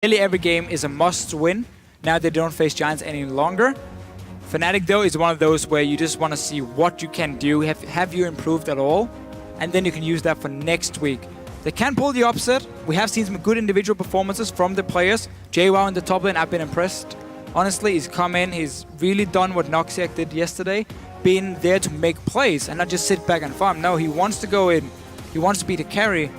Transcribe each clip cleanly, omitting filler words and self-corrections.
Nearly every game is a must-win. Now they don't face Giants any longer. Fnatic, though, is one of those where you just want to see what you can do. Have you improved at all? And then you can use that for next week. They can pull the upset. We have seen some good individual performances from the players. JWoww in the top lane, I've been impressed. Honestly, he's come in, he's really done what Noxiac did yesterday. Been there to make plays and not just sit back and farm. No, he wants to go in. He wants to be the carry.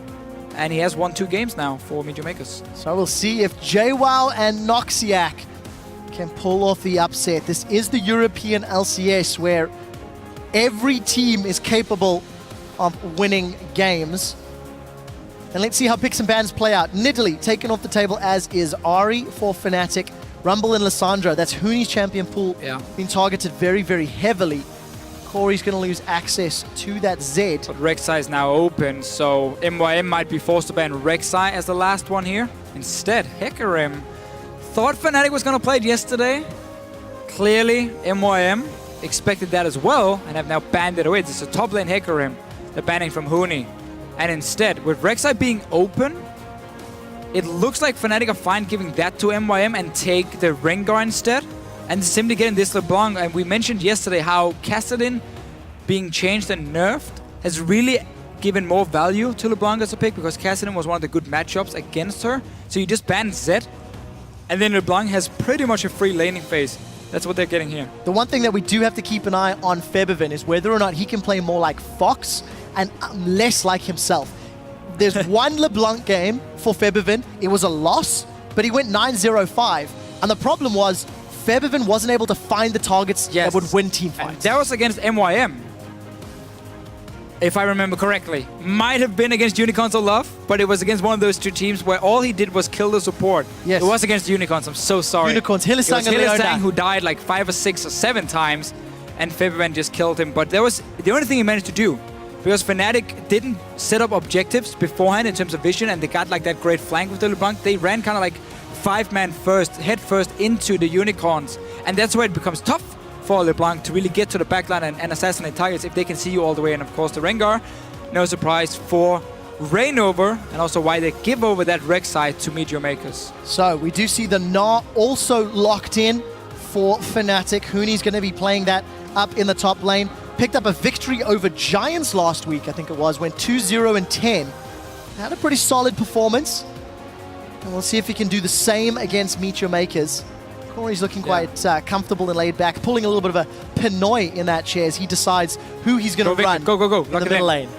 And he has won 2 games now for MeetYourMakers. So we'll see if JWoww and Noxiac can pull off the upset. This is the European LCS where every team is capable of winning games. And let's see how picks and bans play out. Nidalee taken off the table, as is Ari for Fnatic. Rumble and Lissandra, that's Huni's champion pool, being targeted very, very heavily. Corey's going to lose access to that Z. But Rek'Sai is now open, so MYM might be forced to ban Rek'Sai as the last one here. Instead, Hecarim thought Fnatic was going to play it yesterday. Clearly, MYM expected that as well and have now banned it away. It's a top lane Hecarim, the banning from Huni. And instead, with Rek'Sai being open, it looks like Fnatic are fine giving that to MYM and take the Rengar instead. And simply getting this LeBlanc. And we mentioned yesterday how Kassadin being changed and nerfed has really given more value to LeBlanc as a pick, because Kassadin was one of the good matchups against her. So you just ban Zed, and then LeBlanc has pretty much a free laning phase. That's what they're getting here. The one thing that we do have to keep an eye on Febiven is whether or not he can play more like Fox and less like himself. There's one LeBlanc game for Febiven. It was a loss, but he went 9-0-5. And the problem was Febiven wasn't able to find the targets that would win team fights. And that was against MYM, if I remember correctly. Might have been against Unicorns or Love, but it was against one of those 2 teams where all he did was kill the support. Yes. It was against Unicorns, I'm so sorry. Unicorns, Hylissang and Leona, who died like 5 or 6 or 7 times, and Febiven just killed him. But that was the only thing he managed to do, because Fnatic didn't set up objectives beforehand in terms of vision, and they got like that great flank with the LeBlanc. They ran kind of like 5-man first, head first into the Unicorns, and that's where it becomes tough for LeBlanc to really get to the backline and assassinate targets if they can see you all the way. And of course the Rengar, no surprise for Reignover, and also why they give over that Rek'Sai to MeetYourMakers. So we do see the Gnar also locked in for Fnatic. Huni's going to be playing that up in the top lane. Picked up a victory over Giants last week, I think it was, went 2-0-10. Had a pretty solid performance. And we'll see if he can do the same against MeetYourMakers. Corey's looking quite comfortable and laid back, pulling a little bit of a Pinoy in that chair as he decides who he's going to run in the middle lane.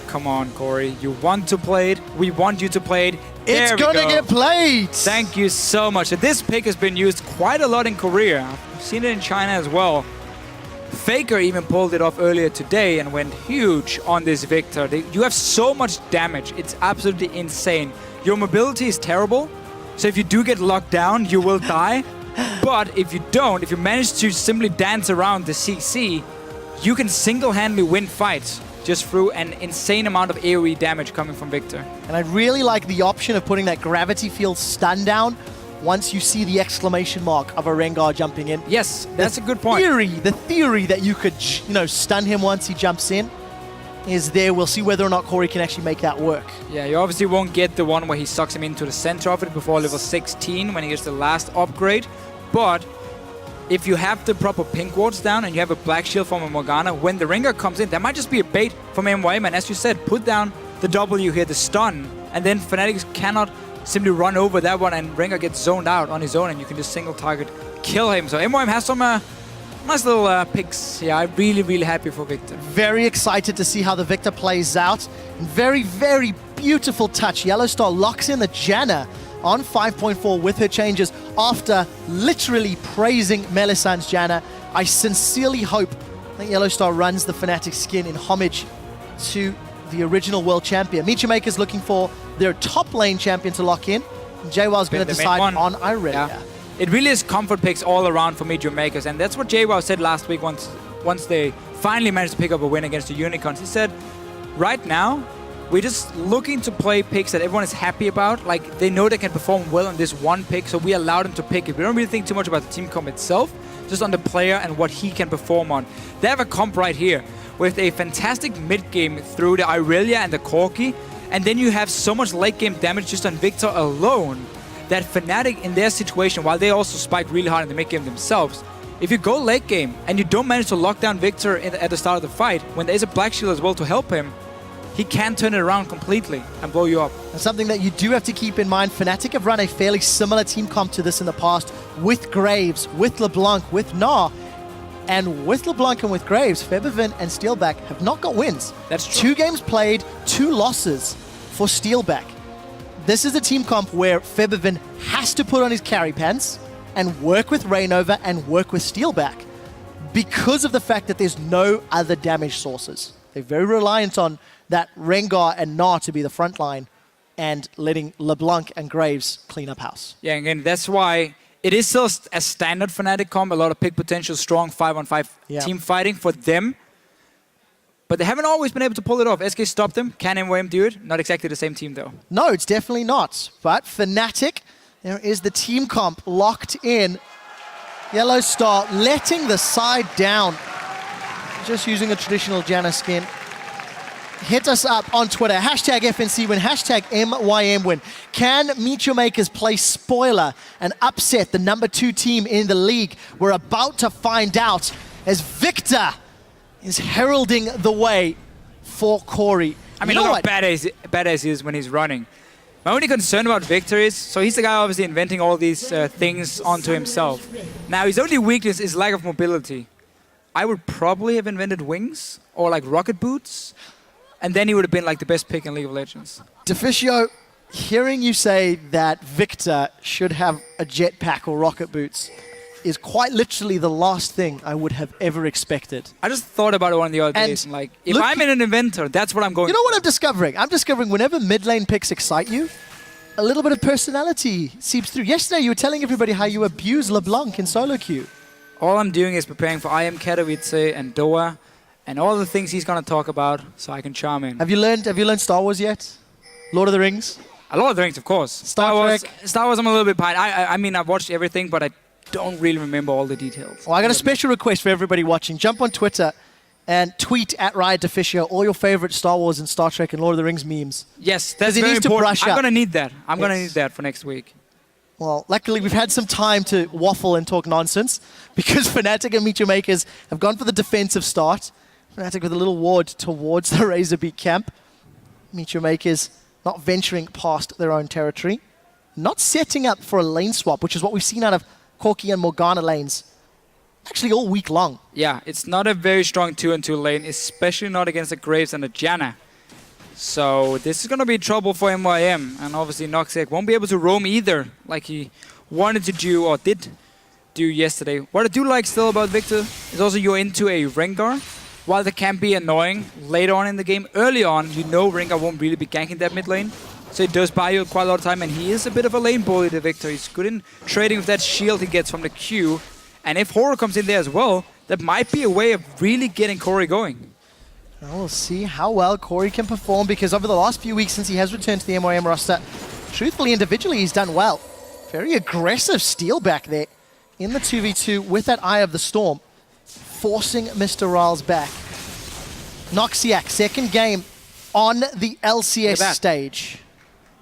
Come on, Corey. You want to play it. We want you to play it. It's going to get played. Thank you so much. This pick has been used quite a lot in Korea. I've seen it in China as well. Faker even pulled it off earlier today and went huge on this Victor. You have so much damage. It's absolutely insane. Your mobility is terrible, so if you do get locked down, you will die. But if you don't, if you manage to simply dance around the CC, you can single-handedly win fights just through an insane amount of AoE damage coming from Victor. And I really like the option of putting that gravity field stun down once you see the exclamation mark of a Rengar jumping in. Yes, that's a good point. The theory that you could, stun him once he jumps in is there. We'll see whether or not Corey can actually make that work. Yeah, you obviously won't get the one where he sucks him into the center of it before level 16 when he gets the last upgrade. But if you have the proper pink wards down and you have a black shield from a Morgana, when the Rengar comes in, that might just be a bait from MYM. And as you said, put down the W here, the stun, and then Fnatic cannot simply run over that one and Rengar gets zoned out on his own and you can just single target kill him. So MYM has some nice little picks. Yeah, I'm really, really happy for Victor. Very excited to see how the Victor plays out. And very, very beautiful touch. Yellowstar locks in the Janna on 5.4 with her changes after literally praising Melisandre's Janna. I sincerely hope that Yellowstar runs the Fnatic skin in homage to the original world champion. MeetYourMakers looking for their top lane champion to lock in. JWoww's going to decide on Irelia. Yeah. It really is comfort picks all around for MeetYourMakers, and that's what JWoww said last week once they finally managed to pick up a win against the Unicorns. He said, right now, we're just looking to play picks that everyone is happy about. Like, they know they can perform well on this one pick, so we allow them to pick it. We don't really think too much about the team comp itself, just on the player and what he can perform on. They have a comp right here with a fantastic mid-game through the Irelia and the Corki, and then you have so much late-game damage just on Victor alone that Fnatic in their situation, while they also spike really hard in the mid game themselves, if you go late game and you don't manage to lock down Victor at the start of the fight, when there's a Black Shield as well to help him, he can turn it around completely and blow you up. And something that you do have to keep in mind, Fnatic have run a fairly similar team comp to this in the past with Graves, with LeBlanc, with Gnar. And with LeBlanc and with Graves, Febiven and Steelback have not got wins. That's true. 2 games played, 2 losses for Steelback. This is a team comp where Febiven has to put on his carry pants and work with Rainova and work with Steelback because of the fact that there's no other damage sources. They're very reliant on that Rengar and Gnar to be the front line and letting LeBlanc and Graves clean up house. Yeah, again, that's why it is still a standard Fnatic comp, a lot of pick potential, strong 5-on-5 team fighting for them. But they haven't always been able to pull it off. SK stopped them. Can MWM do it? Not exactly the same team, though. No, it's definitely not. But Fnatic, there is the team comp locked in. Yellow Star letting the side down. Just using a traditional Janna skin. Hit us up on Twitter, hashtag FNC win, hashtag MYM win. Can MeetYourMakers play spoiler and upset the #2 team in the league? We're about to find out as Victor is heralding the way for Corey. I mean, look how badass he is when he's running. My only concern about Victor is, so he's the guy obviously inventing all these things onto himself. Now, his only weakness is lack of mobility. I would probably have invented wings or like rocket boots, and then he would have been like the best pick in League of Legends. Deficio, hearing you say that Victor should have a jetpack or rocket boots is quite literally the last thing I would have ever expected. I just thought about it one of the other days, and like, if I'm in an inventor, that's what I'm going for. You know what I'm discovering? I'm discovering whenever mid lane picks excite you, a little bit of personality seeps through. Yesterday you were telling everybody how you abuse LeBlanc in solo queue. All I'm doing is preparing for I Am Katowice and Doha, and all the things he's going to talk about, so I can charm in. Have you learned Star Wars yet? Lord of the Rings? Lord of the Rings, of course. Star Wars, I'm a little bit behind. I mean, I've watched everything, but I don't really remember all the details. Well, I got a special request for everybody watching. Jump on Twitter and tweet at RiotDeficio all your favorite Star Wars and Star Trek and Lord of the Rings memes. Yes, that's very important. I'm going to need that. I'm going to need that for next week. Well, luckily we've had some time to waffle and talk nonsense because Fnatic and MeetYourMakers have gone for the defensive start. Fnatic with a little ward towards the Razorbeak camp. MeetYourMakers not venturing past their own territory. Not setting up for a lane swap, which is what we've seen out of Corki and Morgana lanes actually all week long. Yeah, it's not a very strong 2-on-2 lane, especially not against the Graves and the Janna. So this is going to be trouble for MYM, and obviously Noxiac won't be able to roam either like he wanted to do or did do yesterday. What I do like still about Victor is also you're into a Rengar. While that can be annoying later on in the game, early on you know Rengar won't really be ganking that mid lane. So it does buy you quite a lot of time, and he is a bit of a lane bully, the Victor. He's good in trading with that shield he gets from the Q. And if Horror comes in there as well, that might be a way of really getting Corey going. Well, we'll see how well Corey can perform, because over the last few weeks since he has returned to the MYM roster, truthfully, individually, he's done well. Very aggressive steal back there in the 2v2 with that Eye of the Storm, forcing Mr. Riles back. Noxiac, second game on the LCS stage.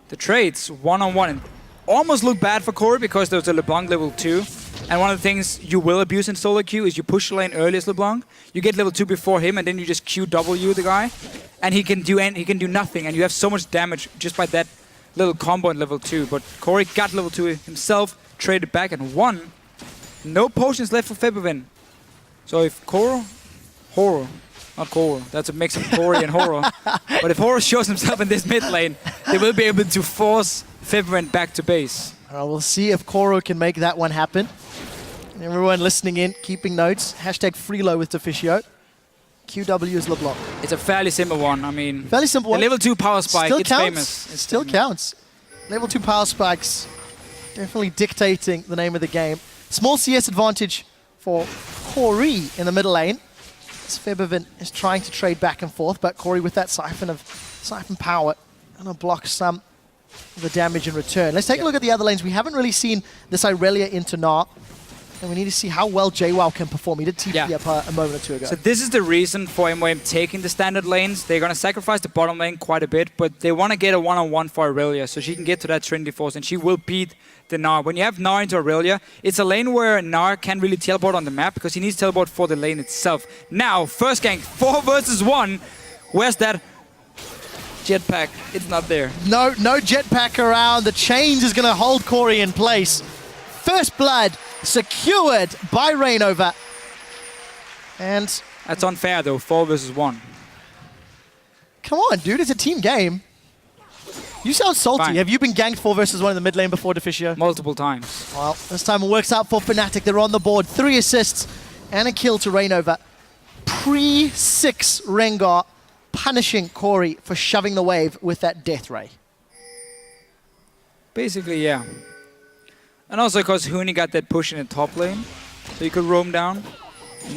The trades, one-on-one, and almost look bad for Corey because there's a LeBlanc level 2. And one of the things you will abuse in solo queue is you push the lane early as LeBlanc. You get level 2 before him, and then you just QW the guy. And he can do nothing, and you have so much damage just by that little combo in level 2. But Corey got level 2 himself, traded back, and won. No potions left for Febiven. So if Horror, not Corey, that's a mix of Corey and Horror. But if Horror shows himself in this mid lane, they will be able to force Febiven back to base. We'll see if Koro can make that one happen. Everyone listening in, keeping notes. Hashtag Freelo with Deficio. QW is LeBlanc. It's a fairly simple one. I mean, fairly simple one. The level 2 power spike, still it's counts. famous. It still counts. Level 2 power spikes definitely dictating the name of the game. Small CS advantage for Corey in the middle lane. As Febiven is trying to trade back and forth, but Corey with that siphon power gonna block some of the damage in return. Let's take a look at the other lanes. We haven't really seen this Irelia into Gnar. And we need to see how well JWoww can perform. He did TP up a moment or two ago. So this is the reason for MYM taking the standard lanes. They're going to sacrifice the bottom lane quite a bit, but they want to get a one-on-one for Aurelia so she can get to that Trinity Force, and she will beat the Gnar. When you have Gnar into Aurelia, it's a lane where Gnar can't really teleport on the map because he needs to teleport for the lane itself. Now, first gank, 4 versus 1. Where's that jetpack? It's not there. No jetpack around. The change is going to hold Corey in place. First blood secured by Reignover. And that's unfair though, 4 versus 1. Come on, dude, it's a team game. You sound salty. Fine. Have you been ganked 4 versus 1 in the mid lane before, Deficio? Multiple times. Well, this time it works out for Fnatic. They're on the board. 3 assists and a kill to Reignover. Pre-6 Rengar punishing Corey for shoving the wave with that Death Ray. Basically, yeah. And also because Huni got that push in the top lane, so he could roam down.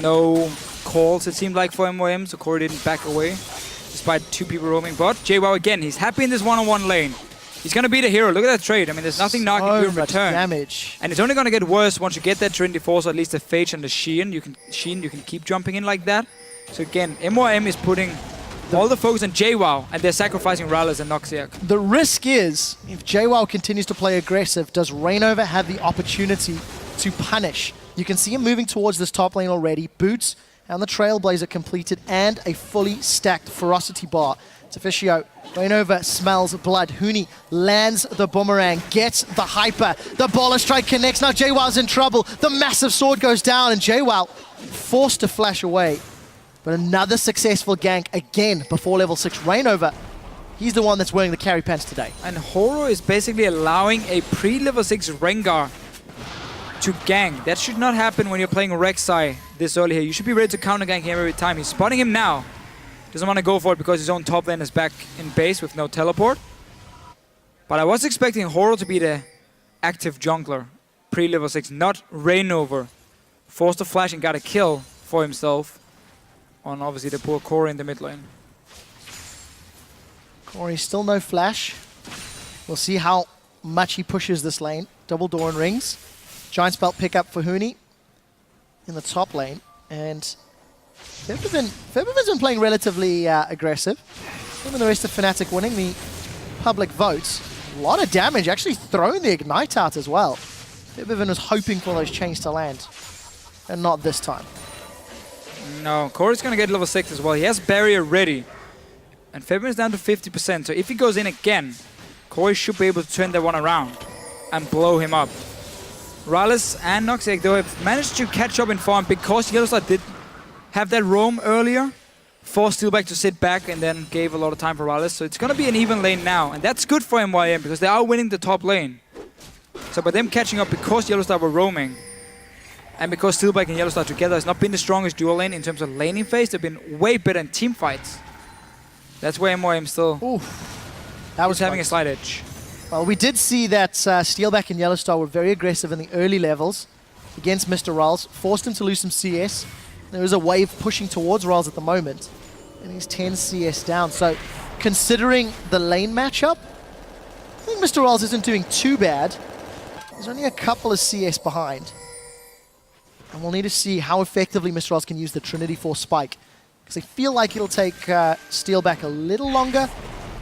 No calls, it seemed like, for MYM, so Corey didn't back away, despite 2 people roaming. But JWoww, again, he's happy in this one-on-one lane. He's going to be the hero. Look at that trade. I mean, there's nothing Gnar can do in return. Damage. And it's only going to get worse once you get that Trinity Force, or at least the Phage and the Sheen. You can keep jumping in like that. So again, MYM is putting all the focus on JWoww, and they're sacrificing Rallis and Noxiac. The risk is, if JWoww continues to play aggressive, does Reignover have the opportunity to punish? You can see him moving towards this top lane already. Boots and the Trailblazer completed, and a fully stacked Ferocity bar. Deficio, Reignover smells blood. Huni lands the boomerang, gets the hyper. The baller strike connects. Now JWoww's in trouble. The massive sword goes down, and JWoww forced to flash away. But another successful gank again before level 6. Reignover, he's the one that's wearing the carry pants today. And Horo is basically allowing a pre-level 6 Rengar to gank. That should not happen when you're playing Rek'Sai this early here. You should be ready to counter gank him every time. He's spotting him now. Doesn't want to go for it because his own top lane is back in base with no teleport. But I was expecting Horo to be the active jungler pre-level 6, not Reignover. Forced a flash and got a kill for himself on obviously the poor Corey in the mid lane. Corey still no flash. We'll see how much he pushes this lane. Double Doran rings. Giant Spelt pickup for Huni in the top lane. And Febiven's been playing relatively aggressive. Him and the rest of Fnatic winning the public votes. A lot of damage, actually throwing the Ignite out as well. Febiven was hoping for those chains to land. And not this time. No, Corey's going to get level 6 as well. He has barrier ready. And Fabian is down to 50%. So if he goes in again, Corey should be able to turn that one around and blow him up. Rallis and Noxiac, though, have managed to catch up in farm because Yellowstar did have that roam earlier. Forced Steelback to sit back and then gave a lot of time for Rallis. So it's going to be an even lane now. And that's good for MYM because they are winning the top lane. So by them catching up because Yellowstar were roaming, and because Steelback and Yellowstar together has not been the strongest dual lane in terms of laning phase, they've been way better in team fights. That's where MYM still that was having a slight edge. Well, we did see that Steelback and Yellowstar were very aggressive in the early levels against Mr. Ralls, forced him to lose some CS. There is a wave pushing towards Ralls at the moment, and he's 10 CS down. So, considering the lane matchup, I think Mr. Ralls isn't doing too bad. He's only a couple of CS behind. And we'll need to see how effectively Mr. Ralls can use the Trinity Force spike. Because I feel like it'll take Steelback a little longer.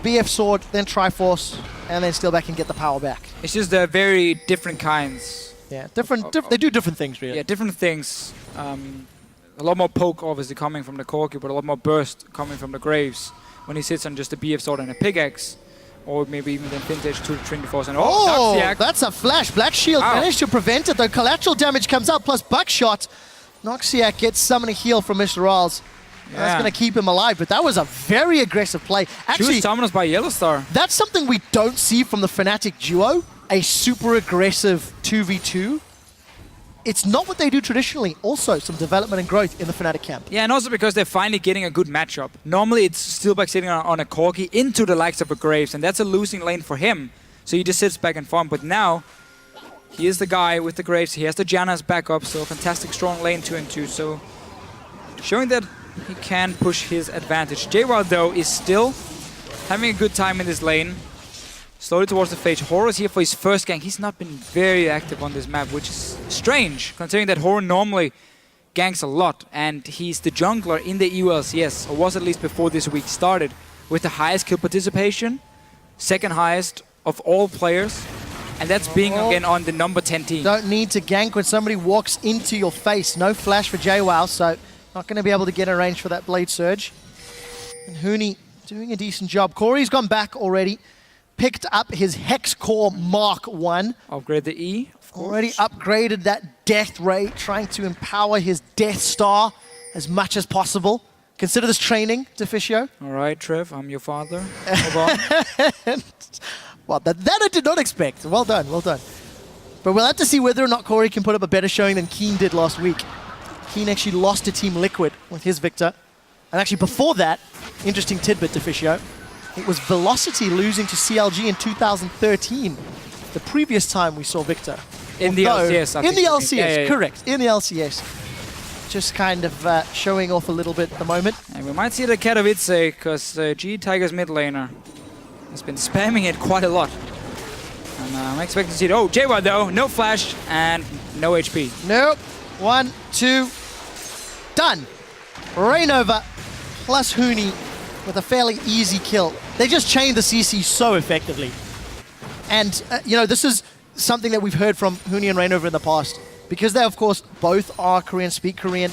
BF Sword, then Triforce, and then Steelback can get the power back. It's just they're very different kinds. Yeah, they do different things, really. Yeah, different things. A lot more poke, obviously, coming from the Corki, but a lot more burst coming from the Graves when he sits on just a BF Sword and a pickaxe. Or maybe even then Vintage to the Trinity Force. And Noxiac. That's a flash. Black Shield managed to prevent it, though. Collateral damage comes out, plus Buckshot. Noxiac gets summoning heal from Mr. Ralls. Yeah. That's going to keep him alive, but that was a very aggressive play. Actually, summoners by Yellowstar. That's something we don't see from the Fnatic duo, a super aggressive 2v2. It's not what they do traditionally. Also, some development and growth in the Fnatic camp. Yeah, and also because they're finally getting a good matchup. Normally, it's Steelback sitting on a Corki into the likes of a Graves, and that's a losing lane for him. So he just sits back and farm. But now, he is the guy with the Graves. He has the Janna's backup, so fantastic strong lane 2 and 2. So showing that he can push his advantage. JWoww, though, is still having a good time in this lane. slowly towards the phage. Horror's here for his first gank. He's not been very active on this map, which is strange, considering that Horror normally ganks a lot, and he's the jungler in the EU LCS, or was at least before this week started, with the highest kill participation, second highest of all players, and that's being again on the number 10 team. Don't need to gank when somebody walks into your face. No flash for JWoww, so not going to be able to get a range for that Blade Surge. And Huni doing a decent job. Corey's gone back already, picked up his Hex Core Mark 1. Upgrade the E, of course. Already upgraded that Death Ray, trying to empower his Death Star as much as possible. Consider this training, Deficio. All right, Trev, I'm your father. Hold on. Well, that I did not expect. Well done, well done. But we'll have to see whether or not Corey can put up a better showing than Keen did last week. Keen actually lost to Team Liquid with his Victor. And actually before that, interesting tidbit, Deficio, it was Velocity losing to CLG in 2013, the previous time we saw Victor. In the LCS, I think. In the LCS, yeah. correct. In the LCS. Just kind of showing off a little bit at the moment. And we might see the Katowice, because G Tiger's mid laner has been spamming it quite a lot. And I'm expecting to see it. Oh, JWoww though, no flash and no HP. Nope. 1, 2, done. Rainova plus Huni with a fairly easy kill. They just chained the CC so effectively. And, you know, this is something that we've heard from Huni and Rainova in the past. Because they, of course, both are Korean, speak Korean,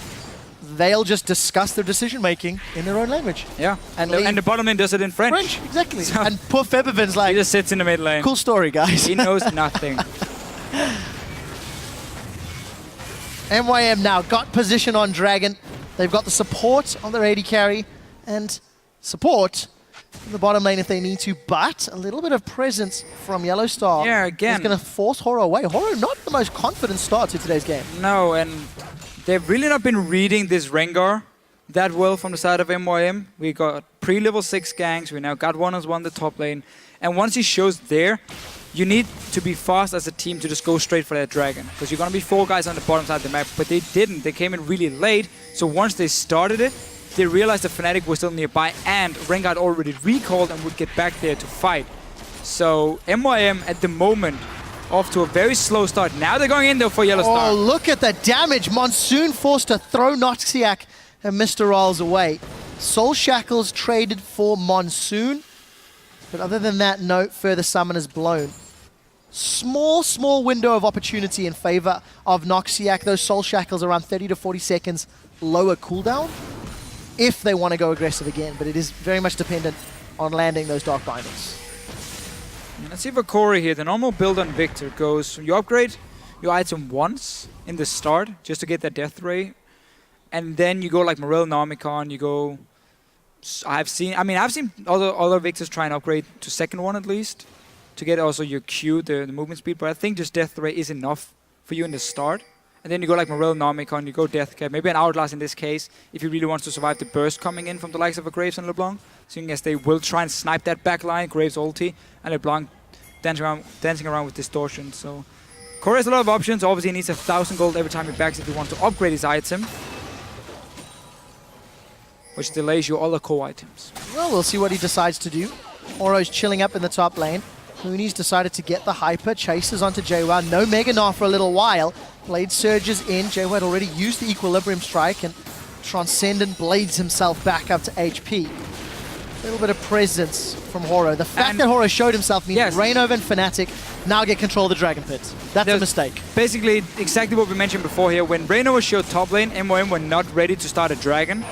they'll just discuss their decision-making in their own language. Yeah, and the bottom lane does it in French. French, exactly. So and poor Febiven's like... He just sits in the mid lane. Cool story, guys. He knows nothing. MYM now got position on Dragon. They've got the support on their AD carry and support in the bottom lane if they need to, but a little bit of presence from Yellow Star. Yeah, again. Is going to force Horror away. Horror not the most confident start to today's game. No, and they've really not been reading this Rengar that well from the side of MYM. We got pre-level 6 ganks, we now got 1-on-1 the top lane, and once he shows there, you need to be fast as a team to just go straight for that dragon, because you're going to be 4 guys on the bottom side of the map, but they didn't. They came in really late, so once they started it, they realized that Fnatic was still nearby and Rengar had already recalled and would get back there to fight. So MYM at the moment off to a very slow start. Now they're going in though for Yellow Star. Oh, look at the damage. Monsoon forced to throw Noxiac and Mr. Rolls away. Soul Shackles traded for Monsoon. But other than that, no further summoners blown. Small window of opportunity in favor of Noxiac. Those Soul Shackles around 30 to 40 seconds lower cooldown if they want to go aggressive again. But it is very much dependent on landing those Dark Bindings. And let's see for Corey here. The normal build on Victor goes, you upgrade your item once in the start just to get that Death Ray. And then you go like Morel, Nomicon, you go... I've seen other Victors try and upgrade to second one at least to get also your Q, the movement speed, but I think just Death Ray is enough for you in the start. And then you go like Morel, Nomicon, you go Death Cap, maybe an Hourglass in this case, if you really want to survive the burst coming in from the likes of a Graves and LeBlanc. Seeing as they will try and snipe that back line, Graves ulti, and LeBlanc dancing around with Distortion. So Corey has a lot of options. Obviously he needs 1,000 gold every time he backs if he wants to upgrade his item, which delays your other core items. Well, we'll see what he decides to do. Oro's chilling up in the top lane. Huni's decided to get the Hyper, chases onto JWoww. No Mega Gnar for a little while. Blade surges in. JWoww had already used the Equilibrium Strike, and Transcendent blades himself back up to HP. A little bit of presence from Horo. The fact that Horo showed himself means Rainova and Fnatic now get control of the Dragon Pit. That's a mistake. Basically, exactly what we mentioned before here. When Rainova showed top lane, MYM were not ready to start a Dragon.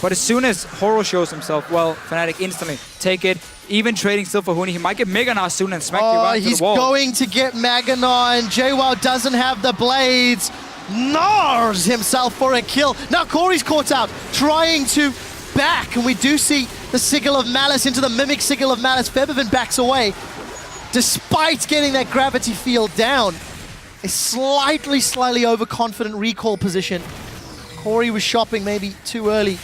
But as soon as Horo shows himself, well, Fnatic instantly take it. Even trading still for Huni. He might get Mega Gnar soon and smack you right to the wall. He's going to get Mega Gnar, and JWoww doesn't have the blades. Gnars himself for a kill. Now Corey's caught out, trying to back, and we do see the Sigil of Malice into the Mimic Sigil of Malice. Febiven backs away, despite getting that gravity field down. A slightly overconfident recall position. Corey was shopping maybe too early.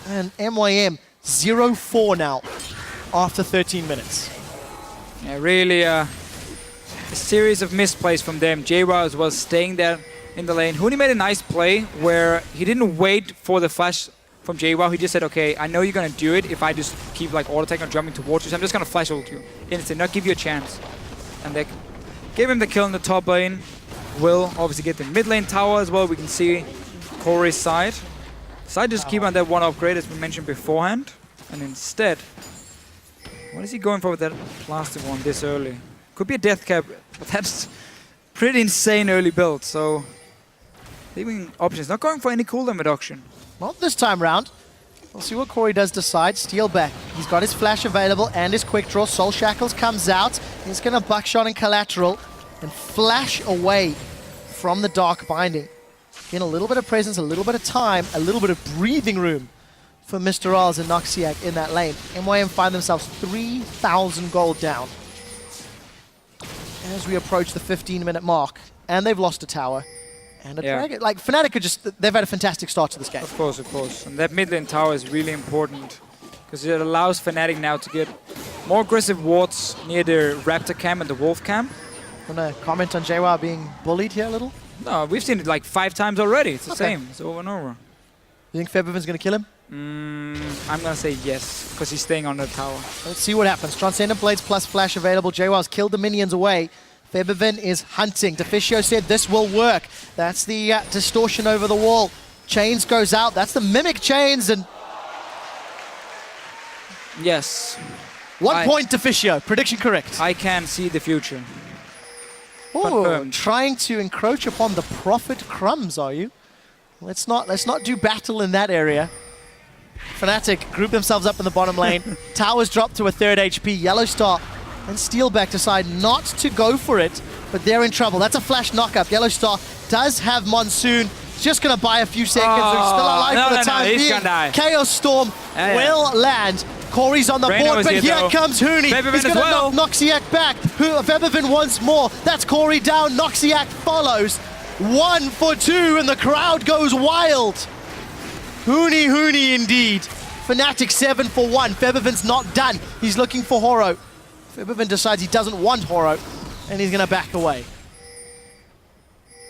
And MYM 0-4 now after 13 minutes. Yeah, really a series of misplays from them. JWoww as well staying there in the lane. Huni made a nice play where he didn't wait for the flash from JWoww. He just said, okay, I know you're going to do it if I just keep like auto-attack and jumping towards you, so I'm just going to flash ult you instant, not give you a chance. And they gave him the kill in the top lane. Will obviously get the mid lane tower as well. We can see Corey's side. Side just keep on that one upgrade as we mentioned beforehand. And instead, what is he going for with that plastic one this early? Could be a death cap, but that's pretty insane early build. So leaving options, not going for any cooldown reduction. Not this time round. We'll see what Corey does decide. Steal back. He's got his flash available and his quick draw. Soul Shackles comes out. He's going to buckshot and collateral and flash away from the Dark Binding. Again, a little bit of presence, a little bit of time, a little bit of breathing room for Mr. Oz and Noxiac in that lane. MYM find themselves 3,000 gold down as we approach the 15-minute mark. And they've lost a tower. And a dragon. Like, Fnatic are just, they've had a fantastic start to this game. Of course, of course. And that mid lane tower is really important because it allows Fnatic now to get more aggressive wards near the Raptor camp and the Wolf camp. Want to comment on JWoww being bullied here a little? No, we've seen it like 5 times already. It's the same. It's over and over. You think Febiven's going to kill him? I'm going to say yes, because he's staying on the tower. Let's see what happens. Transcendent Blades plus flash available. JWoww's killed the minions away. Febiven is hunting. Deficio said this will work. That's the distortion over the wall. Chains goes out. That's the Mimic Chains. And yes. 1 point Deficio. Prediction correct. I can see the future. Oh, trying to encroach upon the Prophet crumbs, are you? Let's not do battle in that area. Fnatic group themselves up in the bottom lane. Towers drop to a 3rd HP. Yellowstar and Steelback decide not to go for it, but they're in trouble. That's a flash knockup. Yellowstar does have Monsoon. He's just going to buy a few seconds. They're still alive for the time being. He's gonna die. Chaos Storm will land. Corey's on the board, but here comes Huni. He's going to knock Noxiac back. Febiven once more. That's Corey down. Noxiac follows. 1 for 2, and the crowd goes wild. Huni indeed. Fnatic 7 for 1. Febiven's not done. He's looking for Horo. Febiven decides he doesn't want Horo, and he's going to back away.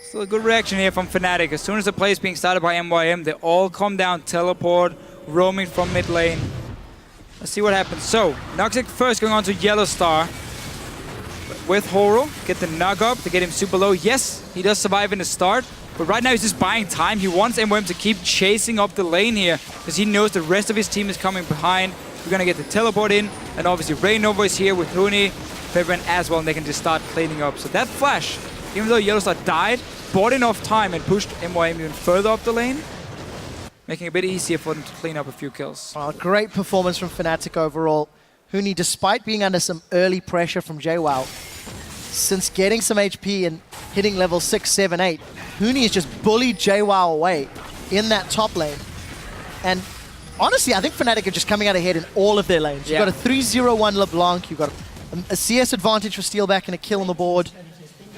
Still a good reaction here from Fnatic. As soon as the play is being started by MYM, they all come down, teleport, roaming from mid lane. Let's see what happens. So, Noxiac first going on to Yellowstar with Horo. Get the Nug up to get him super low. Yes, he does survive in the start, but right now he's just buying time. He wants MYM to keep chasing up the lane here because he knows the rest of his team is coming behind. We're going to get the teleport in, and obviously Rainova is here with Huni, Febiven as well, and they can just start cleaning up. So that flash, even though Yellowstar died, bought enough time and pushed MYM even further up the lane, making it a bit easier for them to clean up a few kills. Well, great performance from Fnatic overall. Huni, despite being under some early pressure from JWoww, since getting some HP and hitting level 6, 7, 8, Huni has just bullied JWoww away in that top lane. And honestly, I think Fnatic are just coming out ahead in all of their lanes. You've got a 3-0-1 LeBlanc, you've got a CS advantage for Steelback and a kill on the board.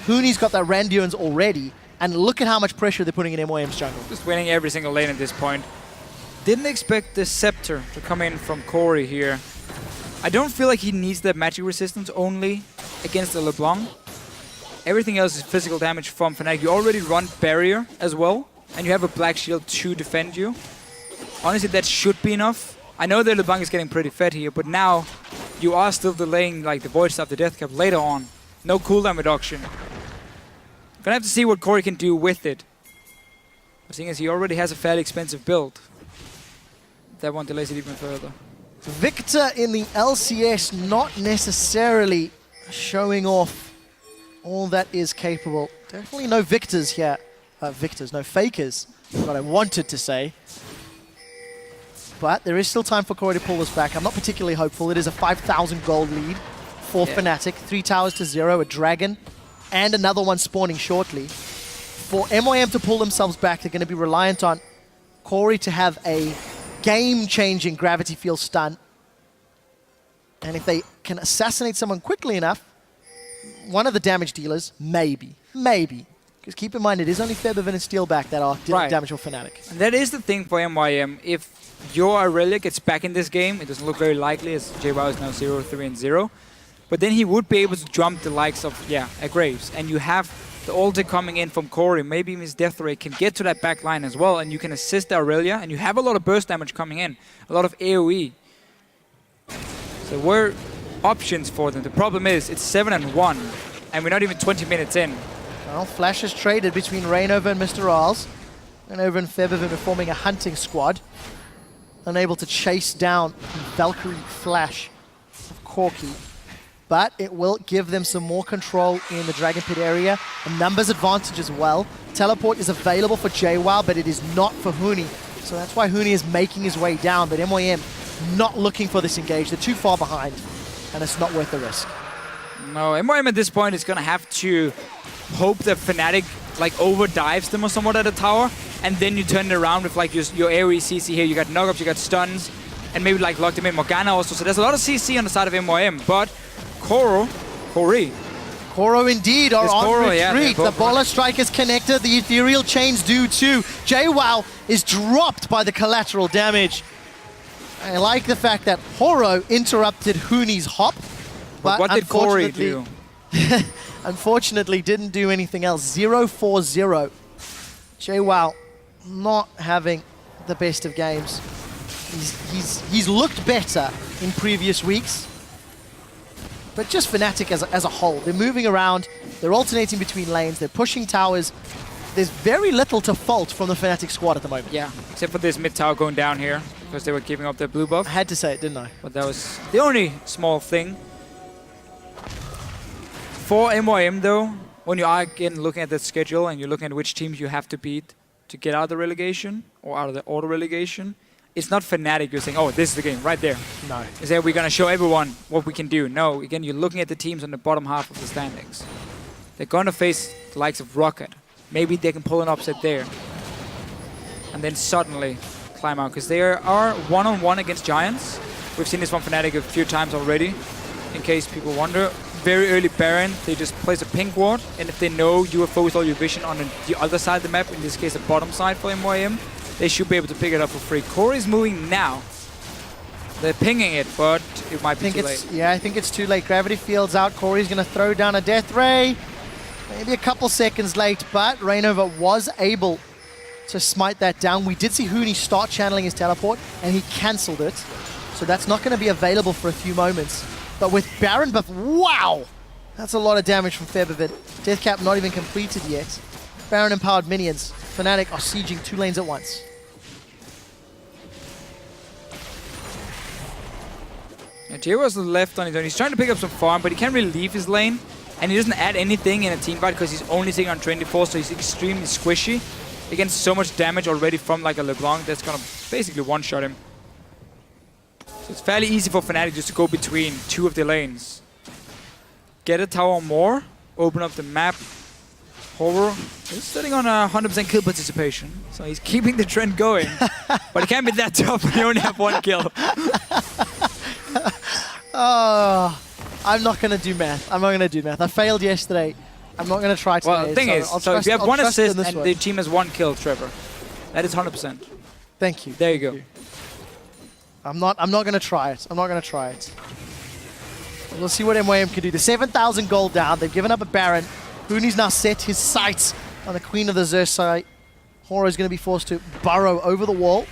Huni's got that Randuin's already, and look at how much pressure they're putting in MYM's jungle. Just winning every single lane at this point. Didn't expect the Scepter to come in from Corey here. I don't feel like he needs that magic resistance only against the LeBlanc. Everything else is physical damage from Fnatic. You already run Barrier as well, and you have a Black Shield to defend you. Honestly, that should be enough. I know that LeBlanc is getting pretty fed here, but now you are still delaying like the Void Staff, the Death Cap later on. No cooldown reduction. Gonna have to see what Corey can do with it. But seeing as he already has a fairly expensive build, that one delays it even further. Victor in the LCS not necessarily showing off all that is capable. Definitely no victors here. No fakers, what I wanted to say. But there is still time for Corey to pull this back. I'm not particularly hopeful. It is a 5,000 gold lead for Fnatic. 3 towers to 0, a dragon, and another one spawning shortly. For MYM to pull themselves back, they're going to be reliant on Corey to have a game-changing gravity field stun. And if they can assassinate someone quickly enough, one of the damage dealers, maybe. Because keep in mind, it is only Febiven and Steelback that are dealing damage for Fnatic. And that is the thing for MYM. If your Aurelia gets back in this game, it doesn't look very likely as JWoww is now 0-3-0. But then he would be able to jump the likes of, a Graves. And you have the ulti coming in from Corey, maybe Miss Deathray can get to that back line as well, and you can assist Aurelia, and you have a lot of burst damage coming in, a lot of AoE. So there were options for them. The problem is, it's 7-1, and we're not even 20 minutes in. Well, Flash is traded between Rainova and Mr. Arls. Rainova and Febiven are forming a hunting squad, unable to chase down Valkyrie Flash of Corki. But it will give them some more control in the Dragon Pit area. A numbers advantage as well. Teleport is available for JWoww, but it is not for Huni. So that's why Huni is making his way down, but MYM not looking for this engage. They're too far behind, and it's not worth the risk. No, MYM at this point is going to have to hope that Fnatic like overdives them or somewhat at the tower, and then you turn it around with like your AoE CC here. You got knockups, you got stuns, and maybe like lock them in Morgana also. So there's a lot of CC on the side of MYM, but Corey indeed are on retreat. Yeah, the Bola Strike is connected. The Ethereal Chains do too. JWoww is dropped by the collateral damage. I like the fact that Horo interrupted Huni's hop. But what did Corey do? Unfortunately, didn't do anything else. 0-4-0. JWoww not having the best of games. He's looked better in previous weeks. But just Fnatic as a whole. They're moving around. They're alternating between lanes. They're pushing towers. There's very little to fault from the Fnatic squad at the moment. Yeah, except for this mid tower going down here, because they were giving up their blue buff. I had to say it, didn't I? But that was the only small thing. For MYM though, when you are again looking at the schedule and you're looking at which teams you have to beat to get out of the relegation or out of the auto relegation, it's not Fnatic you're saying, oh, this is the game right there. No. Is that we're going to show everyone what we can do. No, again, you're looking at the teams on the bottom half of the standings. They're going to face the likes of Rocket. Maybe they can pull an upset there. And then suddenly climb out, because they are one-on-one against Giants. We've seen this from Fnatic a few times already, in case people wonder. Very early Baron, they just place a pink ward, and if they know you have focused all your vision on the other side of the map, in this case the bottom side for MYM, they should be able to pick it up for free. Corey's moving now. They're pinging it, but it might be too late. Yeah, I think it's too late. Gravity Field's out. Corey's going to throw down a Death Ray. Maybe a couple seconds late, but Rainova was able to smite that down. We did see Huni start channeling his teleport, and he cancelled it. So that's not going to be available for a few moments. But with Baron buff, wow! That's a lot of damage from Febiven. Deathcap not even completed yet. Baron empowered minions. Fnatic are sieging 2 lanes at once. Yeah, JWoww's left on his own. He's trying to pick up some farm, but he can't really leave his lane. And he doesn't add anything in a team fight because he's only sitting on 24, so he's extremely squishy. Against so much damage already from like a LeBlanc that's gonna basically one-shot him. So it's fairly easy for Fnatic just to go between 2 of the lanes. Get a tower more, open up the map. Horror is sitting on 100% kill participation, so he's keeping the trend going. But it can't be that tough when you only have 1 kill. Oh, I'm not going to do math. I failed yesterday. I'm not going to try today. Well, the thing is, so if you have 1 assist and the team has 1 kill, Trevor, that is 100%. Thank you. There you go. I'm not going to try it. We'll see what MYM can do. The 7,000 gold down. They've given up a Baron. Huni's now set his sights on the Queen of the Xerxite. Horo's going to be forced to burrow over the wall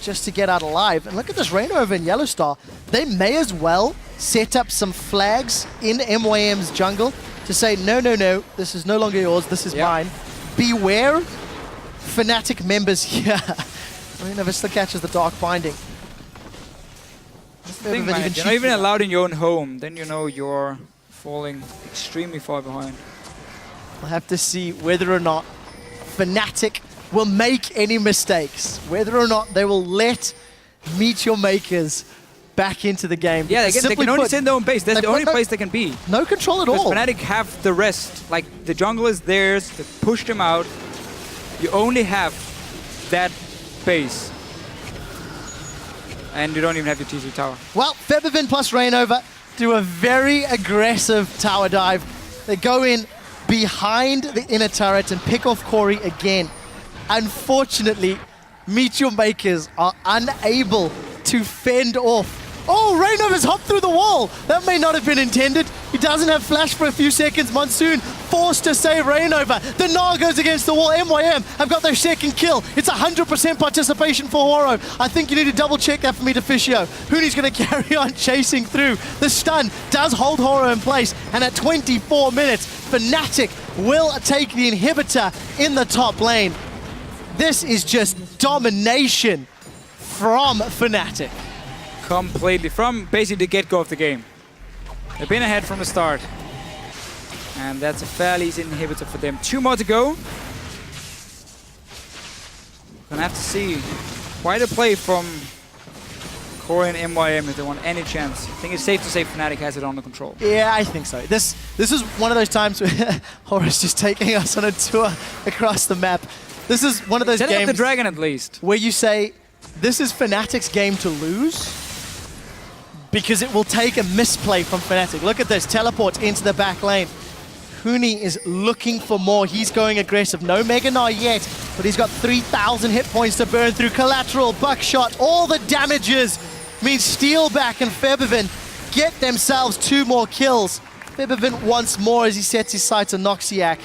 just to get out alive. And look at this Rainova and Yellowstar. They may as well set up some flags in MYM's jungle to say, no, this is no longer yours, this is mine. Beware Fnatic members here. Rainova still catches the Dark Binding. Thing, man, you're not even allowed in your own home, then you know you're falling extremely far behind. We'll have to see whether or not Fnatic will make any mistakes, whether or not they will let MeetYourMakers back into the game. Yeah, they can only sit in their own base. That's the only place they can be. No control at all. Fnatic have the rest. Like, the jungle is theirs. They push them out. You only have that base. And you don't even have your T2 tower. Well, Febiven plus Rainova do a very aggressive tower dive. They go in behind the inner turret and pick off Corey again. Unfortunately, MeetYourMakers are unable to fend off. Oh, Rainova's hopped through the wall. That may not have been intended. He doesn't have flash for a few seconds. Monsoon forced to save Rainover. The Gnar goes against the wall. MYM have got their second kill. It's 100% participation for Horo. I think you need to double check that for me, Deficio. Huni's going to carry on chasing through. The stun does hold Horo in place. And at 24 minutes, Fnatic will take the inhibitor in the top lane. This is just domination from Fnatic. Completely. From basically the get-go of the game. They've been ahead from the start. And that's a fairly easy inhibitor for them. 2 more to go. Gonna have to see quite a play from Core and MYM if they want any chance. I think it's safe to say Fnatic has it under control. Yeah, I think so. This is one of those times where Horace just taking us on a tour across the map. This is one of those Setting games up the dragon at least. where you say, this is Fnatic's game to lose because it will take a misplay from Fnatic. Look at this, teleport into the back lane. Huni is looking for more. He's going aggressive. No Mega Gnar yet, but he's got 3,000 hit points to burn through. Collateral, buckshot, all the damages means Steelback and Febiven get themselves 2 more kills. Febiven once more as he sets his sights on Noxiac.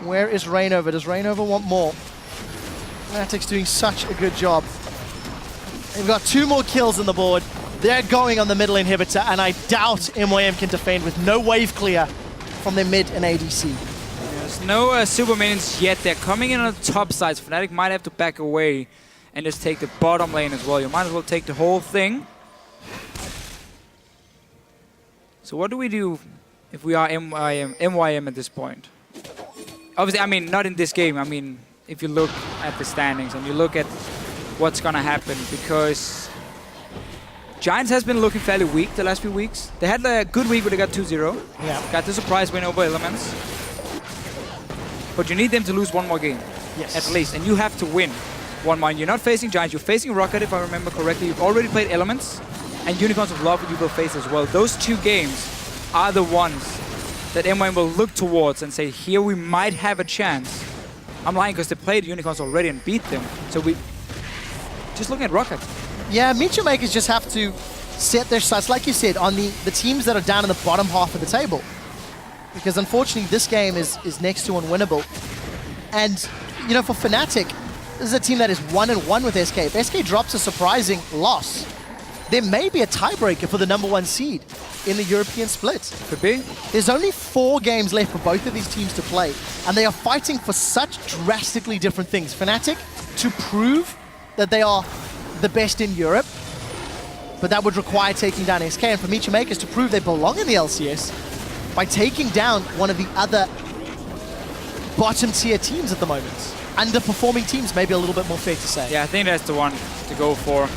Where is Rainover? Does Rainover want more? Fnatic's doing such a good job. They've got 2 more kills on the board. They're going on the middle inhibitor, and I doubt MYM can defend with no wave clear from their mid and ADC. There's no super minions yet. They're coming in on the top side. So Fnatic might have to back away and just take the bottom lane as well. You might as well take the whole thing. So what do we do if we are MYM at this point? Obviously, I mean, not in this game. I mean, if you look at the standings and you look at what's going to happen, because Giants has been looking fairly weak the last few weeks. They had a good week where they got 2-0. Yeah. Got the surprise win over Elements. But you need them to lose 1 more game. Yes. At least. And you have to win 1 more. And you're not facing Giants. You're facing Rocket, if I remember correctly. You've already played Elements. And Unicorns of Love you will face as well. Those 2 games are the ones that MYM will look towards and say, here we might have a chance. I'm lying because they played Unicorns already and beat them. So we just looking at Rocket. Yeah, MeetYourMakers just have to set their sights, like you said, on the teams that are down in the bottom half of the table. Because unfortunately, this game is next to unwinnable. And, you know, for Fnatic, this is a team that is 1-1 with SK. If SK drops a surprising loss, there may be a tiebreaker for the #1 seed in the European split. Could be. There's only 4 games left for both of these teams to play, and they are fighting for such drastically different things. Fnatic, to prove that they are the best in Europe, but that would require taking down SK, and for MeetYourMakers to prove they belong in the LCS by taking down one of the other bottom tier teams at the moment. Underperforming teams, maybe a little bit more fair to say. Yeah, I think that's the one to go for.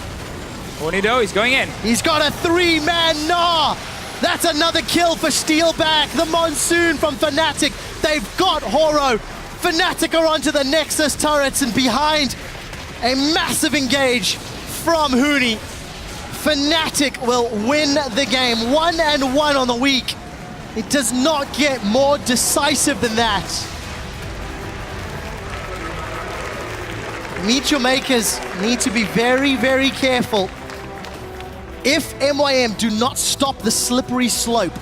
Onido, he's going in. He's got a 3-man Gnar! That's another kill for Steelback. The Monsoon from Fnatic. They've got Horo. Fnatic are onto the Nexus turrets, and behind a massive engage from Huni. Fnatic will win the game. 1-1 on the week. It does not get more decisive than that. MeetYourMakers need to be very, very careful. If MYM do not stop the slippery slope,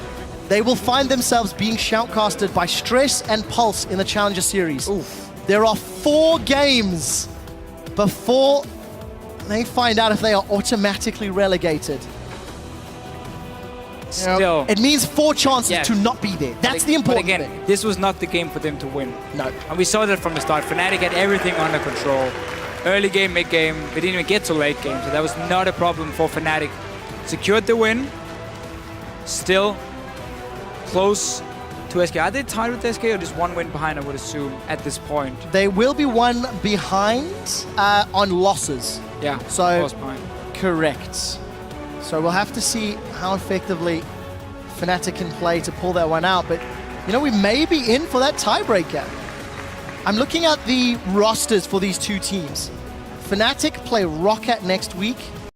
they will find themselves being shoutcasted by Stress and Pulse in the Challenger Series. Oof. There are 4 games before they find out if they are automatically relegated. Still. You know, it means 4 chances to not be there. That's the important thing. But again, this was not the game for them to win. No. And we saw that from the start. Fnatic had everything under control. Early game, mid game, they didn't even get to late game, so that was not a problem for Fnatic. Secured the win. Still close to SK. Are they tied with SK or just 1 win behind, I would assume, at this point? They will be 1 behind on losses. Yeah, so close behind. Correct. So we'll have to see how effectively Fnatic can play to pull that one out. But, you know, we may be in for that tiebreaker. I'm looking at the rosters for these 2 teams. Fnatic play Rocket next week.